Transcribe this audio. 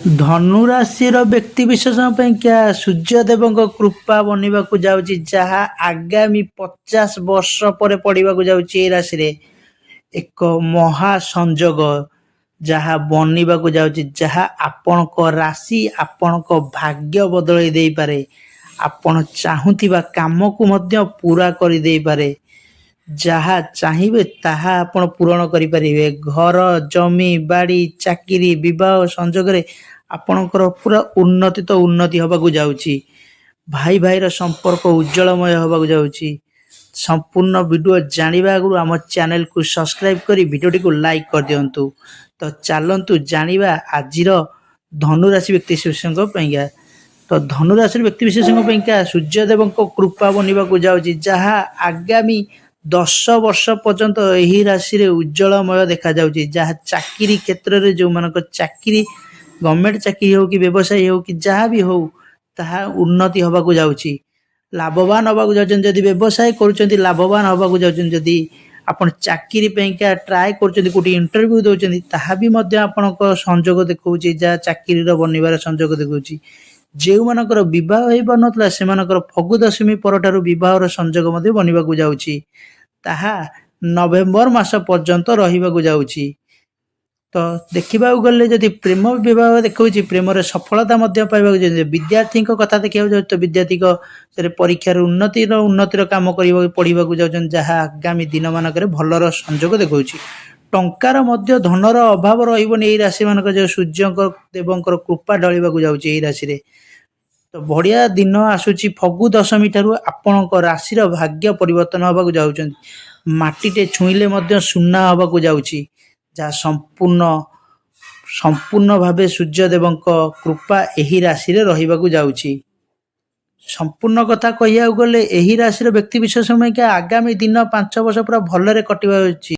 ଧନୁ ରାଶିର ବ୍ୟକ୍ତିବିଶେଷଙ୍କ ପାଇଁକା ସୂର୍ଯ୍ୟଦେବଙ୍କ କୃପା ବନିବାକୁ ଯାଉଛି, ଯାହା ଆଗାମୀ 50 ବର୍ଷ ପରେ ପଡ଼ିବାକୁ ଯାଉଛି। ଏ ରାଶିରେ ଏକ ମହା ସଂଯୋଗ ଯାହା ବନିବାକୁ ଯାଉଛି, ଯାହା ଆପଣଙ୍କ ରାଶି ଆପଣଙ୍କ ଭାଗ୍ୟ ବଦଳାଇ ଦେଇପାରେ। ଆପଣ ଚାହୁଁଥିବା କାମକୁ ମଧ୍ୟ ପୂରା କରିଦେଇପାରେ। ଯାହା ଚାହିଁବେ ତାହା ଆପଣ ପୂରଣ କରିପାରିବେ। ଘର, ଜମି, ବାଡ଼ି, ଚାକିରି, ବିବାହ ସଂଯୋଗରେ ଆପଣଙ୍କର ପୁରା ଉନ୍ନତି ତ ଉନ୍ନତି ହେବାକୁ ଯାଉଛି। ଭାଇ ଭାଇର ସମ୍ପର୍କ ଉଜ୍ଜଳମୟ ହେବାକୁ ଯାଉଛି। ସମ୍ପୂର୍ଣ୍ଣ ଭିଡ଼ିଓ ଜାଣିବା ଆଗରୁ ଆମ ଚ୍ୟାନେଲକୁ ସବସ୍କ୍ରାଇବ୍ କରି ଭିଡ଼ିଓଟିକୁ ଲାଇକ୍ କରିଦିଅନ୍ତୁ। ତ ଚାଲନ୍ତୁ ଜାଣିବା ଆଜିର ଧନୁରାଶି ବ୍ୟକ୍ତିବିଶେଷଙ୍କ ପାଇଁକା। ତ ଧନୁରାଶିର ବ୍ୟକ୍ତିବିଶେଷଙ୍କ ପାଇଁକା ସୂର୍ଯ୍ୟଦେବଙ୍କ କୃପା ବନିବାକୁ ଯାଉଛି, ଯାହା ଆଗାମୀ 10 ବର୍ଷ ପର୍ଯ୍ୟନ୍ତ ଏହି ରାଶିରେ ଉଜ୍ଜଳମୟ ଦେଖାଯାଉଛି। ଯାହା ଚାକିରି କ୍ଷେତ୍ରରେ ଯେଉଁମାନଙ୍କ ଚାକିରି ଗଭର୍ଣ୍ଣମେଣ୍ଟ ଚାକିରି ହେଉ କି ବ୍ୟବସାୟୀ ହେଉ କି ଯାହା ବି ହେଉ, ତାହା ଉନ୍ନତି ହେବାକୁ ଯାଉଛି। ଲାଭବାନ ହେବାକୁ ଯାଉଛନ୍ତି। ଯଦି ବ୍ୟବସାୟ କରୁଛନ୍ତି ଲାଭବାନ ହେବାକୁ ଯାଉଛନ୍ତି। ଯଦି ଆପଣ ଚାକିରି ପାଇଁକା ଟ୍ରାଏ କରୁଛନ୍ତି, କେଉଁଠି ଇଣ୍ଟରଭ୍ୟୁ ଦେଉଛନ୍ତି, ତାହା ବି ମଧ୍ୟ ଆପଣଙ୍କ ସଂଯୋଗ ଦେଖାଉଛି। ଯାହା ଚାକିରିର ବନିବାର ସଂଯୋଗ ଦେଖାଉଛି। ଯେଉଁମାନଙ୍କର ବିବାହ ହୋଇପାରୁନଥିଲା ସେମାନଙ୍କର ଫଗୁ ଦଶମୀ ପରଠାରୁ ବିବାହର ସଂଯୋଗ ମଧ୍ୟ ବନିବାକୁ ଯାଉଛି। ତାହା ନଭେମ୍ବର ମାସ ପର୍ଯ୍ୟନ୍ତ ରହିବାକୁ ଯାଉଛି। ତ ଦେଖିବାକୁ ଗଲେ ଯଦି ପ୍ରେମ ବିବାହ ଦେଖାଉଛି, ପ୍ରେମରେ ସଫଳତା ମଧ୍ୟ ପାଇବାକୁ ଯାଉଛି। ବିଦ୍ୟାର୍ଥୀଙ୍କ କଥା ଦେଖିବାକୁ ଯାଉଛି ତ ବିଦ୍ୟାର୍ଥୀଙ୍କ ପରୀକ୍ଷାର ଉନ୍ନତିର କାମ କରିବାକୁ ପଢ଼ିବାକୁ ଯାଉଛନ୍ତି, ଯାହା ଆଗାମୀ ଦିନମାନଙ୍କରେ ଭଲର ସଂଯୋଗ ଦେଖାଉଛି। ଟଙ୍କାର ମଧ୍ୟ ଧନର ଅଭାବ ରହିବନି ଏହି ରାଶିମାନଙ୍କର, ଯେଉଁ ସୂର୍ଯ୍ୟଙ୍କ ଦେବଙ୍କର କୃପା ଢଳିବାକୁ ଯାଉଛି ଏହି ରାଶିରେ। ତ ବଢ଼ିଆ ଦିନ ଆସୁଛି। ଫଗୁ ଦଶମୀ ଠାରୁ ଆପଣଙ୍କ ରାଶିର ଭାଗ୍ୟ ପରିବର୍ତ୍ତନ ହେବାକୁ ଯାଉଛନ୍ତି। ମାଟିଟେ ଛୁଇଁଲେ ମଧ୍ୟ ସୁନା ହେବାକୁ ଯାଉଛି। ଯାହା ସମ୍ପୂର୍ଣ୍ଣ ଭାବେ ସୂର୍ଯ୍ୟଦେବଙ୍କ କୃପା ଏହି ରାଶିରେ ରହିବାକୁ ଯାଉଛି। ସମ୍ପୂର୍ଣ୍ଣ କଥା କହିବାକୁ ଗଲେ ଏହି ରାଶିର ବ୍ୟକ୍ତିବିଶେଷ ପାଇଁକା ଆଗାମୀ ଦିନ 5 ବର୍ଷ ପୁରା ଭଲରେ କଟିବା ଅଛି।